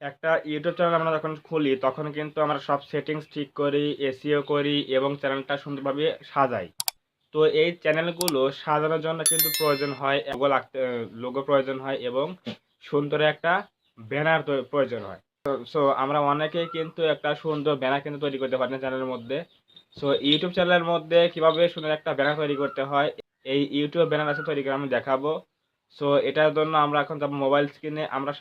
একটা YouTube channel আমরা যখন খুলি তখন কিন্তু আমরা সব সেটিংস ঠিক করি, এসইও করি এবং চ্যানেলটা সুন্দরভাবে সাজাই। তো এই চ্যানেলগুলো সাজানোর জন্য কিন্তু প্রয়োজন হয় লোগো প্রয়োজন হয় এবং সুন্দর একটা ব্যানার প্রয়োজন হয়। সো আমরা অনেকেই কিন্তু একটা সুন্দর ব্যানার কিন্তু তৈরি করতে পারি না চ্যানেলের মধ্যে। সো ইউটিউব চ্যানেলের মধ্যে কিভাবে সুন্দর একটা ব্যানার তৈরি করতে হয়, এই ইউটিউব ব্যানার আছে তৈরি করে আমি দেখাবো। সো এটার জন্য আমরা এখন যাব মোবাইল স্ক্রিনে। আমরা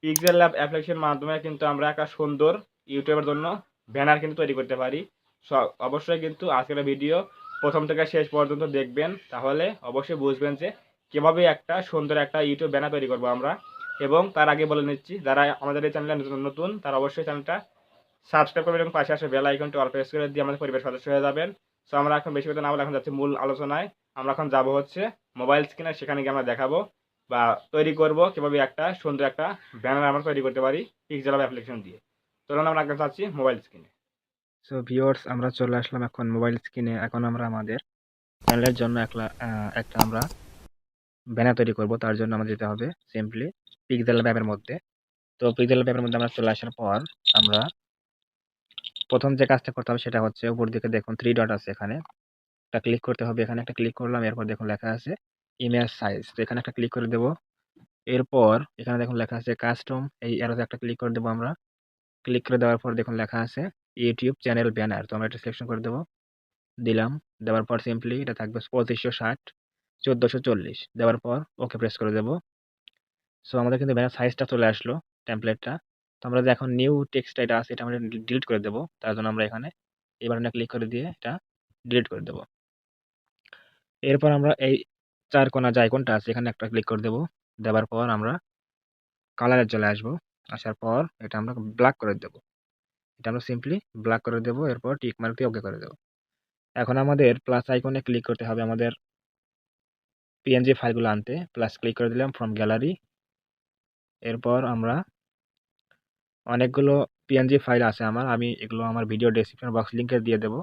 পিক্সেল ল্যাব অ্যাপ্লিকেশনের মাধ্যমে কিন্তু আমরা একটা সুন্দর ইউটিউবের জন্য ব্যানার কিন্তু তৈরি করতে পারি। সো অবশ্যই কিন্তু আজকের ভিডিও প্রথম থেকে শেষ পর্যন্ত দেখবেন, তাহলে অবশ্যই বুঝবেন যে কিভাবে একটা সুন্দর একটা ইউটিউব ব্যানার তৈরি করব আমরা। এবং তার আগে বলে নিচ্ছি, যারা আমাদের এই চ্যানেলে নতুন তারা অবশ্যই চ্যানেলটা সাবস্ক্রাইব করবেন এবং পাশে আসা বেল আইকনটি অল প্রেস করে দিয়ে আমাদের পরিবারের সদস্য হয়ে যাবেন। সো আমরা এখন বেশি কথা না বলে এখন যাচ্ছি মূল আলোচনায়। আমরা এখন যাব হচ্ছে মোবাইল স্ক্রিনে, সেখানে গিয়ে আমরা দেখাবো বা তৈরি করব কিভাবে একটা সুন্দর একটা ব্যানার আমরা তৈরি করতে পারি পিক্সেল অ্যাপ্লিকেশন দিয়ে। চলুন আমরা এখন যাচ্ছি মোবাইল স্ক্রিনে। সো ভিউয়ার্স, আমরা চলে আসলাম এখন মোবাইল স্ক্রিনে। এখন আমরা আমাদের চ্যানেলের জন্য একটা আমরা ব্যানার তৈরি করব। তার জন্য আমাদের যেতে হবে সিম্পলি পিক্সেল ল্যাবের মধ্যে। তো পিক্সেল ল্যাবের মধ্যে আমরা চলে আসার পর আমরা প্রথম যে কাজটা করতে হবে সেটা হচ্ছে উপর দিকে দেখুন 3 ডট আছে, এখানে একটা ক্লিক করতে হবে। এখানে একটা ক্লিক করলাম, এরপর দেখুন লেখা আছে ইমেজ সাইজ। তো এখানে একটা ক্লিক করে দেব। এরপর এখানে দেখুন লেখা আছে কাস্টম, এই অ্যারোতে একটা ক্লিক করে দেব আমরা। ক্লিক করে দেওয়ার পর দেখুন লেখা আছে ইউটিউব চ্যানেল ব্যানার। তো আমরা এটা সিলেকশন করে দেব। দিলাম। দেওয়ার পর সিম্পলি এটা থাকবে 2560 1440, দেওয়ার পর ওকে প্রেস করে দেব। সো আমাদের কিন্তু ব্যানার সাইজটা চলে আসলো, টেমপ্লেটটা। তো আমরা যে এখন নিউ টেক্সট এটা আছে এটা আমরা ডিলিট করে দেব। তার জন্য আমরা এখানে এই বাটনে ক্লিক করে দিয়ে এটা ডিলিট করে দেব। এরপর আমরা এই 4 কোণা যে আইকনটা আছে এখানে একটা ক্লিক করে দেব। দেওয়ার পর আমরা কালারে চলে আসব। আসার পর এটা আমরা ব্ল্যাক করে দেব। এটা আমরা সিম্পলি ব্ল্যাক করে দেব। এরপর টিক মার্ক দিয়ে ওকে করে দেব। এখন আমাদের প্লাস আইকনে ক্লিক করতে হবে আমাদের পিএনজি ফাইলগুলো আনতে। প্লাস ক্লিক করে দিলাম ফ্রম গ্যালারি। এরপর আমরা অনেকগুলো পিএনজি ফাইল আছে আমি এগুলো আমার ভিডিও ডেসক্রিপশন বক্স লিংকে দিয়ে দেবো।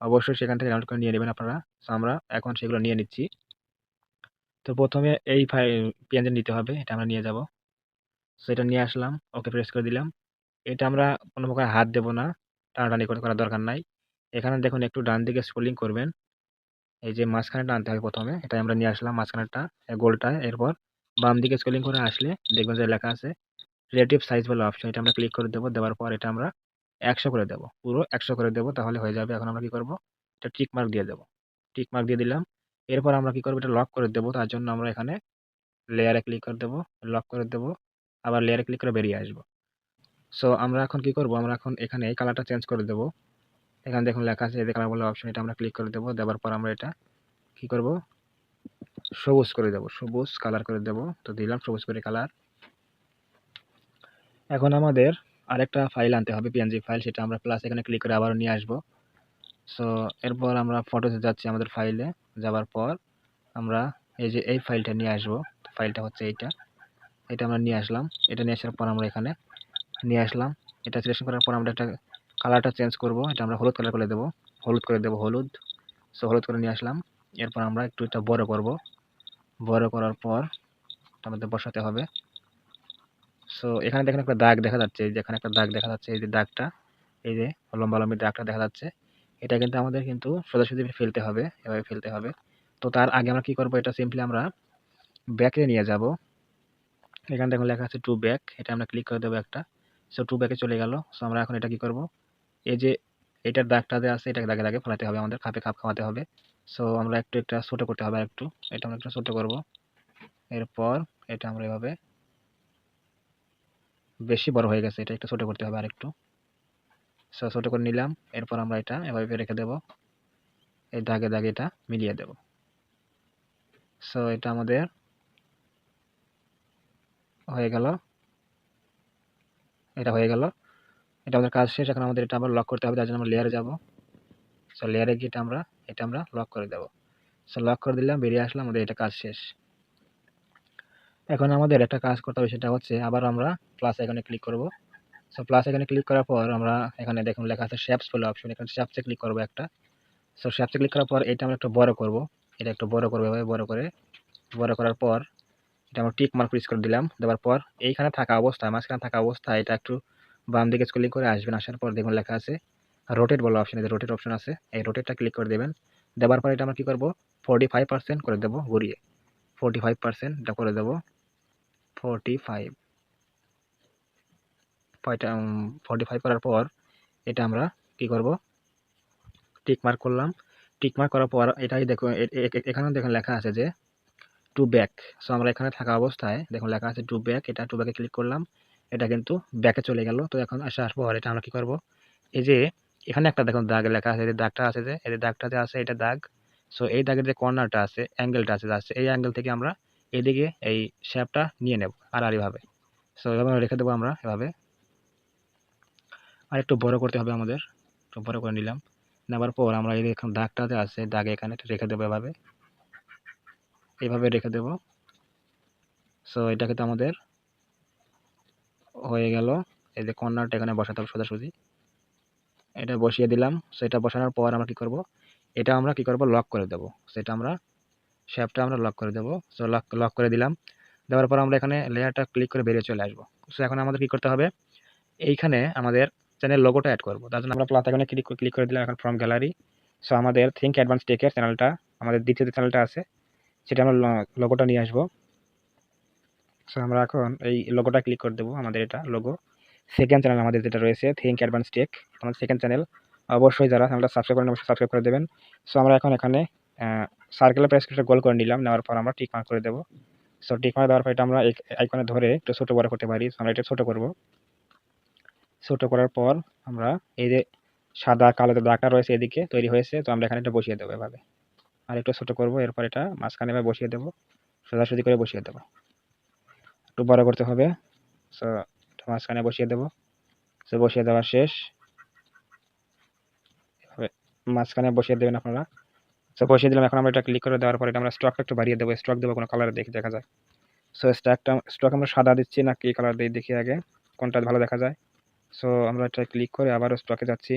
অবশ্যই সেখান থেকে ডাউনলোড করে নিয়ে নেবেন আপনারা। সো আমরা এখন সেগুলো নিয়ে নিচ্ছি। তো প্রথমে এই পিএনজি নিতে হবে, এটা আমরা নিয়ে যাব। সো এটা নিয়ে আসলাম, ওকে প্রেস করে দিলাম। এটা আমরা কোনো প্রকার হাত দেব না, টানাটানি করার দরকার নাই। এখানে দেখুন একটু ডান দিকে স্ক্রলিং করবেন। এই যে মাঝখানেটা আনতে হবে প্রথমে, এটাই আমরা নিয়ে আসলাম মাঝখানেরটা, গোলটা। এরপর বাম দিকে স্ক্রলিং করে আসলে দেখবেন যে লেখা আছে রিলেটিভ সাইজ বলে অপশন, এটা আমরা ক্লিক করে দেবো। দেওয়ার পর এটা আমরা 100 করে দেবো, পুরো 100 করে দেবো, তাহলে হয়ে যাবে। এখন আমরা কি করব, এটা টিক মার্ক দিয়ে দেবো। টিক মার্ক দিয়ে দিলাম। এরপর আমরা কি করবো, এটা লক করে দেবো। তার জন্য আমরা এখানে লেয়ারে ক্লিক করে দেবো, লক করে দেবো, আবার লেয়ারে ক্লিক করে বেরিয়ে আসবো। সো আমরা এখন কি করব, আমরা এখন এখানে এই কালারটা চেঞ্জ করে দেবো। এখানে দেখুন লেখা আছে এদের কালার বলে অপশন, এটা আমরা ক্লিক করে দেবো। দেওয়ার পর আমরা এটা কি করব, সবুজ করে দেবো, সবুজ কালার করে দেবো। তো দিলাম সবুজ করে কালার। এখন আমাদের আরেকটা ফাইল আনতে হবে, পিএনজি ফাইল, সেটা আমরা প্লাস এখানে ক্লিক করে আবারও নিয়ে আসবো। সো এরপর আমরা ফটোতে যাচ্ছি, আমাদের ফাইলে যাওয়ার পর আমরা এই যে এই ফাইলটা নিয়ে আসবো। ফাইলটা হচ্ছে এইটা, এটা আমরা নিয়ে আসলাম। এটা নিয়ে আসার পর আমরা এখানে নিয়ে আসলাম। এটা সিলেকশন করার পর আমরা এটা কালারটা চেঞ্জ করব। এটা আমরা হলুদ কালার করে দেবো, হলুদ করে দেবো, হলুদ। সো হলুদ করে নিয়ে আসলাম। এরপর আমরা একটু এটা বড় করব। বড় করার পর এটা আমাদের বসাতে হবে। সো এখানে দেখেন একটা দাগ দেখা যাচ্ছে, এই যে এখানে একটা দাগ দেখা যাচ্ছে, এই যে দাগটা, এই যে লম্বা লম্বি দাগটা দেখা যাচ্ছে, এটা কিন্তু আমাদের কিন্তু সোজাসুজি ফেলতে হবে, এভাবে ফেলতে হবে। তো তার আগে আমরা কি করব, এটা সিম্পলি আমরা ব্যাকে নিয়ে যাব। এখানে দেখুন লেখা আছে টু ব্যাক, এটা আমরা ক্লিক করে দেবো একটা। সো টু ব্যাকে চলে গেল। সো আমরা এখন এটা কি করব, এই যে এটার দাগটা যে আছে, এটাকে দাগে দাগে ফেলাতে হবে, আমাদের খাপে খাপ খাওয়াতে হবে। সো আমরা একটু এটা ছোট করতে হবে আর একটু, এটা আমরা একটু ছোট করব। এরপর এটা আমরা এভাবে, বেশি বড় হয়ে গেছে, এটা একটু ছোট করতে হবে আর একটু। সো ছোট করে নিলাম। এরপর আমরা এটা এভাবে রেখে দেব, এই দাগে দাগে এটা মিলিয়ে দেব। সো এটা আমাদের হয়ে গেল, এটা হয়ে গেল, এটা আমাদের কাজ শেষ। এখন আমাদের এটা আবার লক করতে হবে, তার জন্য আমরা লেয়ারে যাব। সো লেয়ারে গিয়ে এটা আমরা লক করে দেব। সো লক করে দিলাম, বেরিয়ে আসলাম, আমাদের এটা কাজ শেষ। এখন আমাদের একটা কাজ করতে হবে, সেটা হচ্ছে আবার আমরা প্লাস আইকনে ক্লিক করব। সো প্লাস আইকনে ক্লিক করার পর আমরা এখানে দেখুন লেখা আছে শেপস বলে অপশন, এখানে শেপসে ক্লিক করব একটা। সো শেপসে ক্লিক করার পর এটা আমরা একটু বড় করব, এটা একটু বড় করব, এভাবে বড় করে, বড় করার পর এটা আমরা টিক মার্ক প্রেস করে দিলাম। দেওয়ার পর এইখানে থাকা অবস্থায়, মাঝখানে থাকা অবস্থায় এটা একটু বাম দিকে স্ক্রলিং করে আসবেন। আসার পর দেখুন লেখা আছে রোটেট বলা অপশন, এই যে রোটেট অপশন আছে, এই রোটেটটা ক্লিক করে দেবেন। দেওয়ার পর এটা আমরা কি করব 45% করে দেব ঘুরিয়ে। 45% এটা করে দেব 45 45 করার পর এটা আমরা কি করব টিক মার্ক করলাম। টিক মার্ক করার পর এটাই দেখো এখানে দেখুন লেখা আছে যে টু ব্যাক। সো আমরা এখানে থাকা অবস্থায় দেখুন লেখা আছে টু ব্যাক, এটা টু ব্যাকে ক্লিক করলাম, এটা কিন্তু ব্যাকে চলে গেল। তো এখন আসার পর এটা আমরা কি করব, এই যে এখানে একটা দেখুন দাগ লেখা আছে, যে দাগটা আছে, যে এই যে দাগটা যে আছে এটা দাগ। সো এই দাগের যে কর্নারটা আছে, অ্যাঙ্গেলটা আছে যাচ্ছে, এই অ্যাঙ্গেল থেকে আমরা এদিকে এই শেপটা নিয়ে নেব আড়াআড়িভাবে। সো এভাবে রেখে দেবো আমরা এভাবে। আর একটু বড় করতে হবে আমাদের, একটু বড় করে নিলাম। নেওয়ার পর আমরা এই যে এখন দাগটা যে আছে, দাগে এখানে রেখে দেবো এভাবে, এইভাবে রেখে দেবো। সো এটা কিন্তু আমাদের হয়ে গেল। এই যে কর্নারটা এখানে বসাতে হবে সোজাসুজি, এটা বসিয়ে দিলাম। সো এটা বসানোর পর আমরা কি করব, এটা আমরা কি করব লক করে দেব। সেটা আমরা শেপটা আমরা লক করে দেব। সো লক করে দিলাম। দেওয়ার পর আমরা এখানে লেয়ারটা ক্লিক করে বেরিয়ে চলে আসবো। সো এখন আমাদের কি করতে হবে, এইখানে আমাদের চ্যানেল লোগোটা অ্যাড করব। তার জন্য আমরা প্লাস আইকনে ক্লিক করে দিলাম এখন ফ্রম গ্যালারি। সো আমাদের থিঙ্ক অ্যাডভান্স টেকের চ্যানেলটা, আমাদের দ্বিতীয় যে চ্যানেলটা আছে সেটা আমরা লোগোটা নিয়ে আসবো। সো আমরা এখন এই লোগোটা ক্লিক করে দেবো, আমাদের এটা লোগো। সেকেন্ড চ্যানেল আমাদের যেটা রয়েছে থিঙ্ক অ্যাডভান্স টেক, আমাদের সেকেন্ড চ্যানেল। অবশ্যই যারা চ্যানেলটা সাবস্ক্রাইব করেন অবশ্যই সাবস্ক্রাইব করে দেবেন। সো আমরা এখন এখানে সার্কেলের প্রেস করে গোল করে নিলাম, নেওয়ার পর আমরা টিক মার্ক করে দেবো। সো টিক মার্ক দেওয়ার পর এটা আমরা আইকনে ধরে একটু ছোটো বড় করতে পারি। আমরা এটা ছোটো করব। ছোট করার পর আমরা এই যে সাদা কালো যে দাগটা রয়েছে এদিকে তৈরি হয়েছে, তো আমরা এখানে এটা বসিয়ে দেবো এভাবে। আর একটু ছোট করব, এরপর এটা মাঝখানে এভাবে বসিয়ে দেবো, সোজাসুজি করে বসিয়ে দেবো। একটু বড় করতে হবে। সো মাঝখানে বসিয়ে দেবো। সো বসিয়ে দেওয়া শেষ, এভাবে মাঝখানে বসিয়ে দেবেন আপনারা। সো বসিয়ে দিলাম। এখন আমরা এটা ক্লিক করে দেওয়ার পর এটা আমরা স্ট্রকটা একটু বাড়িয়ে দেবো। স্ট্রক দেবো কোনো কালারে দেখে দেখা যায়। সো স্ট্রক আমরা সাদা দিচ্ছি না কি কালার দিয়ে দেখি আগে কোনটা ভালো দেখা যায়। সো আমরা এটা ক্লিক করে আবারও স্ট্রকে যাচ্ছি।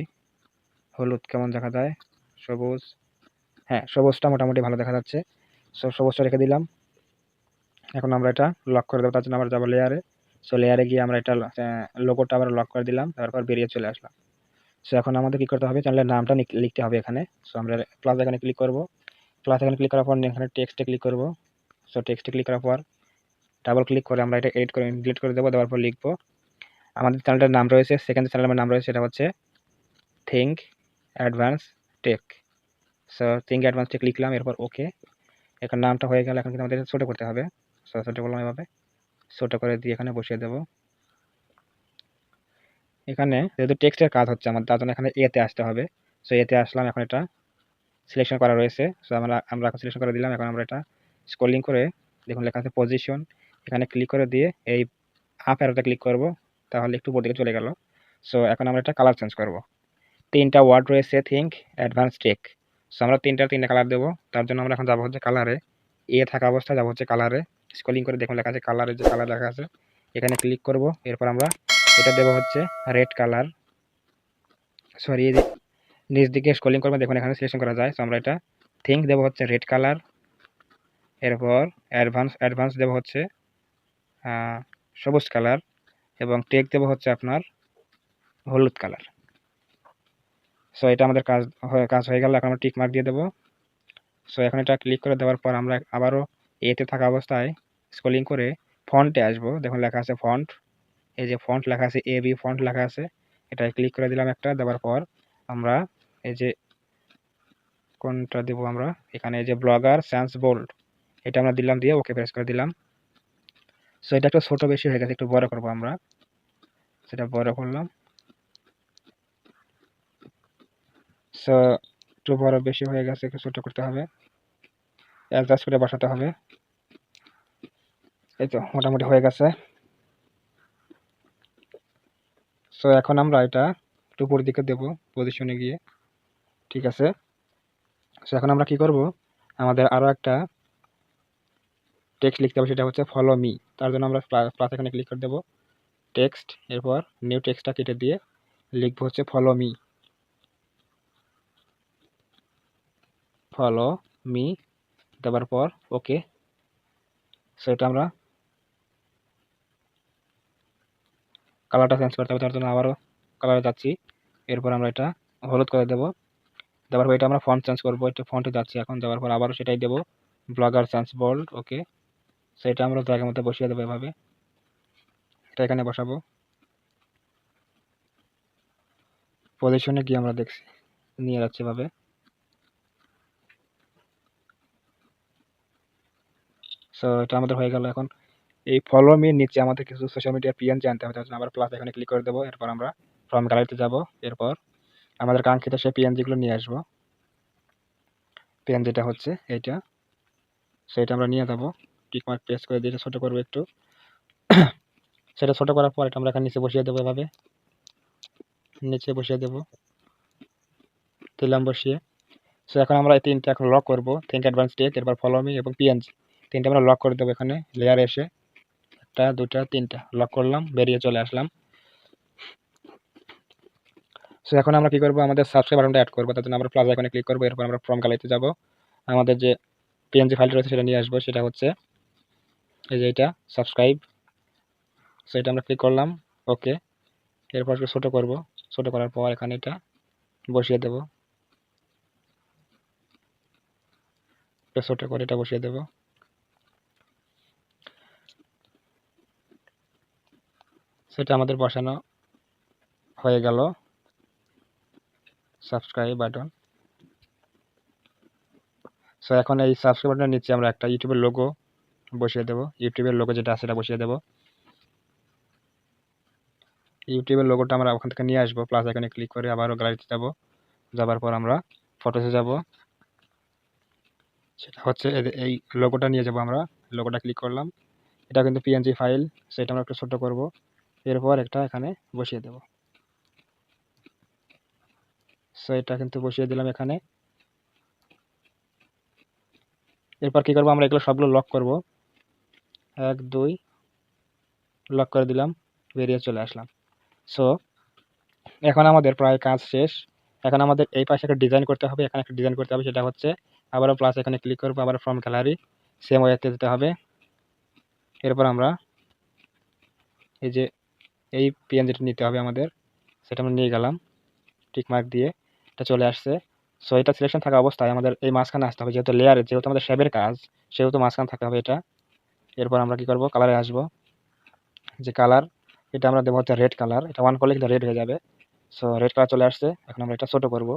হলুদ কেমন দেখা যায়, সবুজ, হ্যাঁ সবুজটা মোটামুটি ভালো দেখা যাচ্ছে। সো সবুজটা রেখে দিলাম। এখন আমরা এটা লক করে দেবো। তার জন্য আমরা যাবো লেয়ারে। সো লেয়ারে গিয়ে আমরা এটা লোগোটা আবার লক করে দিলাম, তারপর বেরিয়ে চলে আসলাম। সো এখন আমাদের কি করতে হবে, চ্যানেলের নামটা লিখতে হবে এখানে। সো আমরা প্লাস এখানে ক্লিক করব। প্লাস এখানে ক্লিক করার পর এখানে টেক্সটে ক্লিক করব। সো টেক্সটে ক্লিক করার পর ডাবল ক্লিক করে আমরা এটা এডিট করে ডিলিট করে দেবো। দেওয়ার পর লিখবো আমাদের চ্যানেলটার নাম রয়েছে, সেকেন্ড চ্যানেলের নাম রয়েছে, এটা হচ্ছে think advance tech. So think advance tech লিখলাম, এরপর ওকে। এখন নামটা হয়ে গেল, এখন কিন্তু আমাদের ছোটো করতে হবে। সো ছোটো করলাম এভাবে, ছোটো করে দিয়ে এখানে বসিয়ে দেবো। এখানে যেহেতু টেক্সটের কাজ হচ্ছে আমাদের, তার জন্য এখানে এতে আসতে হবে। সো এতে আসলাম, এখন এটা সিলেকশন করা রয়েছে। সো আমরা এখন সিলেকশন করে দিলাম। এখন আমরা এটা স্ক্রলিং করে দেখুন লেখা আছে পজিশন, এখানে ক্লিক করে দিয়ে এই আপ অ্যারোতে ক্লিক করব, তাহলে একটু উপর দিকে চলে গেল। সো এখন আমরা এটা কালার চেঞ্জ করব। তিনটা ওয়ার্ড রয়েছে থিঙ্ক অ্যাডভান্স টেক। সো আমরা তিনটা কালার দেবো। তার জন্য আমরা এখন যাবো হচ্ছে কালারে, এ থাকা অবস্থায় যাবো হচ্ছে কালারে। স্ক্রলিং করে দেখুন লেখা আছে কালারে, যে কালার লেখা আছে এখানে ক্লিক করব। এরপর আমরা এটা দেবো হচ্ছে রেড কালার। সরি, নিচ দিকে স্ক্রলিং করবো, দেখুন এখানে সিলেকশন করা যায়। সো আমরা এটা থিঙ্ক দেবো হচ্ছে রেড কালার। এরপর অ্যাডভান্স দেবো হচ্ছে সবুজ কালার, এবং টেক দেবো হচ্ছে আপনার হলুদ কালার। সো এটা আমাদের কাজ হয়ে গেল। এখন আমরা টিক মার্ক দিয়ে দেবো। সো এখন এটা ক্লিক করে দেওয়ার পর আমরা আবারও এতে থাকা অবস্থায় স্ক্রলিং করে ফন্টে আসবো। দেখুন লেখা আছে ফন্ট, এই যে ফন্ট লেখা আছে এবি ফন্ট লেখা আছে, এটা ক্লিক করে দিলাম একটা। দেওয়ার পর আমরা এই যে কোনটা দেবো, আমরা এখানে এই যে ব্লগার স্যান্স বোল্ড এটা আমরা দিলাম, দিয়ে ওকে প্রেস করে দিলাম। সো এটা একটু ছোট বেশি হয়ে গেছে, একটু বড় করবো আমরা, সেটা বড় করলাম। সো একটু বড় বেশি হয়ে গেছে, একটু ছোট করতে হবে, অ্যাডজাস্ট করে বসাতে হবে। এই তো মোটামুটি হয়ে গেছে। সো এখন আমরা এটা একটু উপর দিকে দেবো পজিশনে গিয়ে, ঠিক আছে। সো এখন আমরা কি করব, আমাদের আরও একটা টেক্সট লিখতে হবে, সেটা হচ্ছে ফলো মি। তার জন্য আমরা প্লাস এখানে ক্লিক করে দেবো, টেক্সট, এরপর নিউ টেক্সটটা কেটে দিয়ে লিখবো হচ্ছে ফলো মি। ফলো মি দেওয়ার পর ওকে। সো এটা আমরা কালারটা চেঞ্জ করতে হবে, তার জন্য আবারও কালারে যাচ্ছি। এরপর আমরা এটা হলুদ করে দেবো। দেওয়ার পর এটা আমরা ফন্ট চেঞ্জ করবো, এটা ফন্টে যাচ্ছি এখন। দেওয়ার পর আবারও সেটাই দেবো, ব্লগার চেঞ্জ বোল্ড, ওকে। সেটা আমরা জায়গার মধ্যে বসিয়ে দেবো এভাবে। এটা এখানে বসাবো। পজিশনে গিয়ে আমরা দেখছি নিয়ে যাচ্ছি এভাবে। সো এটা আমাদের হয়ে গেল। এখন এই ফলো মি নিচে আমাদের কিছু সোশ্যাল মিডিয়ার পিএনজি আনতে হবে, তার জন্য আবার প্লাস এখানে ক্লিক করে দেবো। এরপর আমরা ফ্রম গ্যালারিতে যাব। এরপর আমাদের কাঙ্ক্ষিত সেই পিএনজিগুলো নিয়ে আসবো। পিএনজিটা হচ্ছে এইটা, সেটা আমরা নিয়ে যাবো। টিক মার্ক প্রেস করে দিয়ে ছোট করবো একটু। সেটা ছোট করার পর এটা আমরা এখানে নিচে বসিয়ে দেবো এভাবে। নিচে বসিয়ে দেবো, দিলাম বসিয়ে। সো এখন আমরা এই তিনটা এখন লক করবো, থিঙ্ক অ্যাডভান্স টেক, এরপর ফলো মি এবং পিএনজি। তিনটা আমরা লক করে দেবো এখানে লেয়ারে এসে। একটা, দুটা, তিনটা লক করলাম, বেরিয়ে চলে আসলাম। সো এখন আমরা কি করবো, আমাদের সাবস্ক্রাইব বাটনটা অ্যাড করবো, তার জন্য আমরা প্লাস আইকনে ক্লিক করবো। এরপর আমরা ফ্রম গ্যালারিতে যাব, আমাদের যে পিএনজি ফাইলটা রয়েছে সেটা নিয়ে আসবো। সেটা হচ্ছে এই যে এটা সাবস্ক্রাইব। সো এটা আমরা ক্লিক করলাম, ওকে। এরপর একটু ছোটো করবো, ছোটো করার পর এখানে এটা বসিয়ে দেবো, একটু ছোটো করে এটা বসিয়ে দেবো। সেটা আমাদের বসানো হয়ে গেল, সাবস্ক্রাইব বাটন। সো এখন এই সাবস্ক্রাইব বাটনের নিচে আমরা একটা ইউটিউবের লোগো বসিয়ে দেবো। ইউটিউবের লোগো যেটা আছে সেটা বসিয়ে দেবো। ইউটিউবের লোগোটা আমরা ওখান থেকে নিয়ে আসবো, প্লাস এখানে ক্লিক করে আবারও গ্যালারিতে যাব। যাবার পর আমরা ফটোসে যাব। সেটা হচ্ছে এই লোগোটা নিয়ে যাব আমরা। লোগোটা ক্লিক করলাম, এটা কিন্তু পিএনজি ফাইল, সেটা আমরা একটু ছোট করব। এরপর একটা এখানে বসিয়ে দেব। সো এটা কিন্তু বসিয়ে দিলাম এখানে। এরপর কি করব, আমরা এগুলো সবগুলো লক করব। 1 2 লক করে দিলাম, বেরিয়ে চলে আসলাম। সো এখন আমাদের প্রায় কাজ শেষ। এখন আমাদের এই পাশে একটা ডিজাইন করতে হবে, এখানে একটা ডিজাইন করতে হবে। সেটা হচ্ছে আবারও প্লাস এখানে ক্লিক করব, আবার ফ্রম গ্যালারি সেম ওয়েতে যেতে হবে। এরপর আমরা এই যে এই পিএনজিটা নিতে হবে আমাদের, সেটা আমরা নিয়ে গেলাম টিক মার্ক দিয়ে, এটা চলে আসছে। সো এটা সিলেকশন থাকা অবস্থায় আমাদের এই মাঝখানে আসতে হবে, যেহেতু লেয়ারে, যেহেতু আমাদের শেপের কাজ, সেহেতু মাঝখানে থাকতে হবে এটা। এরপর আমরা কি করব, কালারে আসব। যে কালার, এটা আমরা দেবো হচ্ছে রেড কালার। এটা অন করলে কিন্তু রেড হয়ে যাবে। সো রেড কালার চলে আসছে। এখন আমরা এটা ছোট করব।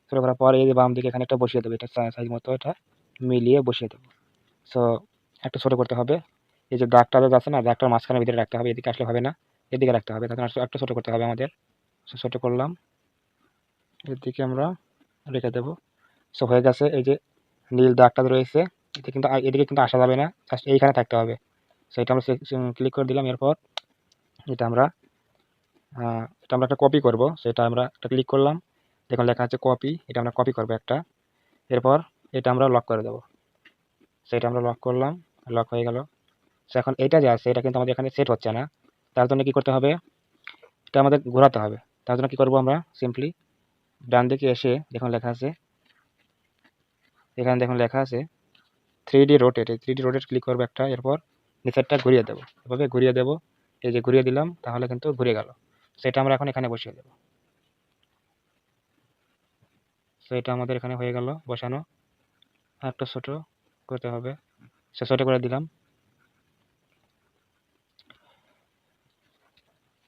ছোট করার পর এই যে বাম দিকে এখানে একটা বসিয়ে দেবো, এটা সাইজ মতো এটা মিলিয়ে বসিয়ে দেবো। সো একটু ছোট করতে হবে। এই যে দাগটা আছে না, দাগটার মাঝখানে ভিতরে রাখতে হবে, এদিকে আসলে হবে না, এদিকে রাখতে হবে। তখন একটু ছোট করতে হবে আমাদের। সো ছোট করলাম, এদিকে আমরা রেখে দেবো। সো হয়ে গেছে। এই যে নীল দাগটা রয়েছে, এটা কিন্তু এদিকে কিন্তু আসা যাবে না, জাস্ট এইখানে থাকতে হবে। সো এটা আমরা ক্লিক করে দিলাম। এরপর এটা আমরা একটা কপি করব। সেটা আমরা একটা ক্লিক করলাম, দেখুন লেখা আছে কপি, এটা আমরা কপি করবো একটা। এরপর এটা আমরা লক করে দেবো। সেটা আমরা লক করলাম, লক হয়ে গেল। সো এখন এটা যে আছে এটা কিন্তু আমাদের এখানে সেট হচ্ছে না, তার জন্য কি করতে হবে, এটা আমাদের ঘোরাতে হবে। তার জন্য কি করব, আমরা সিম্পলি ডান দিকে এসে দেখুন লেখা আছে, এখানে দেখুন লেখা আছে 3D রোটেট, এই 3D রোটেট ক্লিক করবো একটা। এরপর নিচেরটা ঘুরিয়ে দেবো, এভাবে ঘুরিয়ে দেবো। এই যে ঘুরিয়ে দিলাম, তাহলে কিন্তু ঘুরে গেল। সেটা আমরা এখন এখানে বসিয়ে দেবো। সো এটা আমাদের এখানে হয়ে গেল বসানো। আর একটু ছোট করতে হবে, সে ছোট করে দিলাম।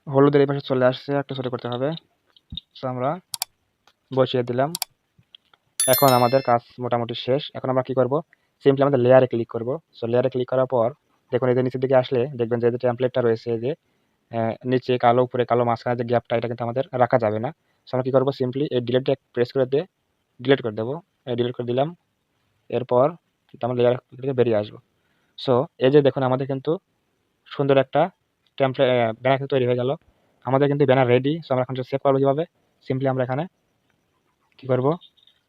হলুদের এই পাশে চলে আসছে, একটু ছোট করতে হবে। সো আমরা বসিয়ে দিলাম। এখন আমাদের কাজ মোটামুটি শেষ। এখন আমরা কি করব, সিম্পলি আমাদের লেয়ারে ক্লিক করব। সো লেয়ারে ক্লিক করার পর দেখুন এই যে নিচের দিকে আসলে দেখবেন যে টেমপ্লেটটা রয়েছে, যে নিচে কালো উপরে কালো মাঝখানে যে গ্যাপটা, এটা কিন্তু আমাদের রাখা যাবে না। সো আমরা কি করব, সিম্পলি এই ডিলিটটা প্রেস করে দিয়ে ডিলিট করে দেবো। ডিলিট করে দিলাম। এরপর আমরা লেয়ার থেকে বেরিয়ে আসবো। সো এই যে দেখুন আমাদের কিন্তু সুন্দর একটা টেমপ্লেট ব্যানার কিন্তু তৈরি হয়ে গেল। আমাদের কিন্তু ব্যানার রেডি। সো আমরা এখন সেভ করবো কীভাবে, সিম্পলি আমরা এখানে কি করব,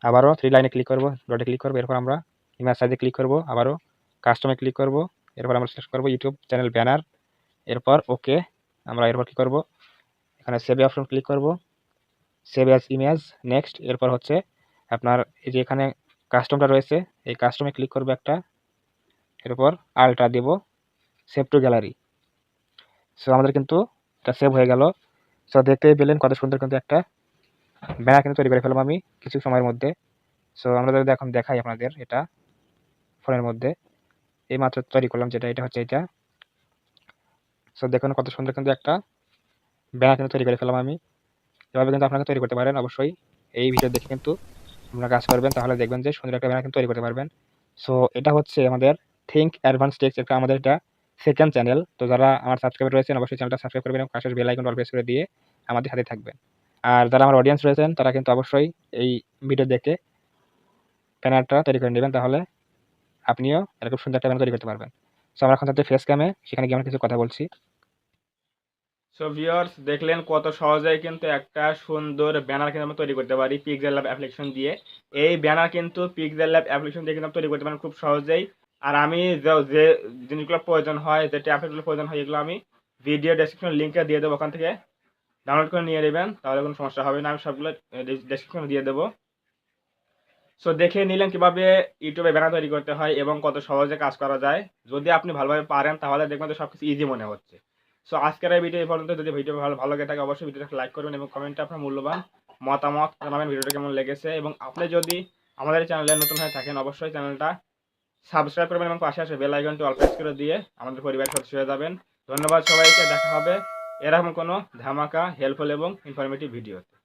আবারও 3 লাইনে ক্লিক করব, ডটে ক্লিক করব। এরপর আমরা ইমেজ সাইজে ক্লিক করব, আবারও কাস্টমে ক্লিক করব। এরপর আমরা সিলেক্ট করব ইউটিউব চ্যানেল ব্যানার। এরপর ওকে। আমরা এরপর কি করব, এখানে সেভ অপশন ক্লিক করব, সেভ অ্যাজ ইমেজ, নেক্সট। এরপর হচ্ছে আপনার এই যে এখানে কাস্টমটা রয়েছে, এই কাস্টমে ক্লিক করব একটা। এরপর আলট্রা দেব, সেভ টু গ্যালারি। সো আমাদের কিন্তু এটা সেভ হয়ে গেল। সো দেখতেই পেলেন কত সুন্দর কিন্তু একটা ব্যানার কিন্তু তৈরি করে ফেললাম আমি কিছু সময়ের মধ্যে। সো আমরা যদি এখন দেখাই আপনাদের এটা ফোনের মধ্যে এইমাত্র তৈরি করলাম, যেটা এটা হচ্ছে এটা। সো দেখুন কত সুন্দর কিন্তু একটা ব্যানার কিন্তু তৈরি করে ফেললাম আমি। এভাবে কিন্তু আপনারা তৈরি করতে পারেন অবশ্যই। এই ভিডিও দেখে কিন্তু আপনারা কাজ করবেন, তাহলে দেখবেন যে সুন্দর একটা ব্যানার কিন্তু তৈরি করতে পারবেন। সো এটা হচ্ছে আমাদের থিঙ্ক অ্যাডভান্স টেক্স, একটা আমাদের এটা সেকেন্ড চ্যানেল। তো যারা আমার সাবস্ক্রাইবার রয়েছেন অবশ্যই চ্যানেলটা সাবস্ক্রাইব করবেন এবং পাশের বেল আইকনটা অল প্রেস করে দিয়ে আমাদের সাথে থাকবেন। আর যারা আমার অডিয়েন্স রয়েছেন তারা কিন্তু অবশ্যই এই ভিডিও দেখে ব্যানারটা তৈরি করে নেবেন, তাহলে আপনিও এরকম সুন্দর একটা ব্যানার তৈরি করতে পারবেন। সো আমরা এখন থাকতে ফেস ক্যামে, সেখানে গিয়ে আমরা কিছু কথা বলছি। সো ভিউয়ার্স, দেখলেন কত সহজেই কিন্তু একটা সুন্দর ব্যানার কিন্তু আমরা তৈরি করতে পারি পিক্সেল ল্যাব অ্যাপ্লিকেশন দিয়ে। এই ব্যানার কিন্তু পিক্সেল ল্যাব অ্যাপ্লিকেশন দিয়ে কিন্তু তৈরি করতে পারেন খুব সহজেই। আর আমি যে জিনিসগুলো প্রয়োজন হয়, যে ট্যাবলেটগুলো প্রয়োজন হয়, এগুলো আমি ভিডিও ডেসক্রিপশন লিঙ্কে দিয়ে দেবো, ওখান থেকে ডাউনলোড করে নিয়ে নেবেন, তাহলে কোনো সমস্যা হবে না। আমি সবগুলো ডেসক্রিপশনে দিয়ে দেবো। সো দেখে নিলেন কিভাবে ইউটিউবে ব্যানার তৈরি করতে হয় এবং কত সহজে কাজ করা যায়। যদি আপনি ভালোভাবে পারেন তাহলে দেখবেন তো সবকিছু ইজি মনে হচ্ছে। সো আজকের এই ভিডিও এই পর্যন্ত। যদি ভিডিও ভালো লাগে থাকে অবশ্যই ভিডিওটা লাইক করবেন এবং কমেন্টে আপনার মূল্যবান মতামত জানাবেন ভিডিওটা কেমন লেগেছে। এবং আপনি যদি আমাদের চ্যানেলে নতুন হয়ে থাকেন অবশ্যই চ্যানেলটা সাবস্ক্রাইব করবেন এবং পাশে আসে বেল আইকনটি অল প্রেস করে দিয়ে আমাদের পরিবারের সদস্য হয়ে যাবেন। ধন্যবাদ সবাইকে, দেখা হবে এরকম কোনো ধামাকা হেল্পফুল এবং ইনফরমেটিভ ভিডিওতে।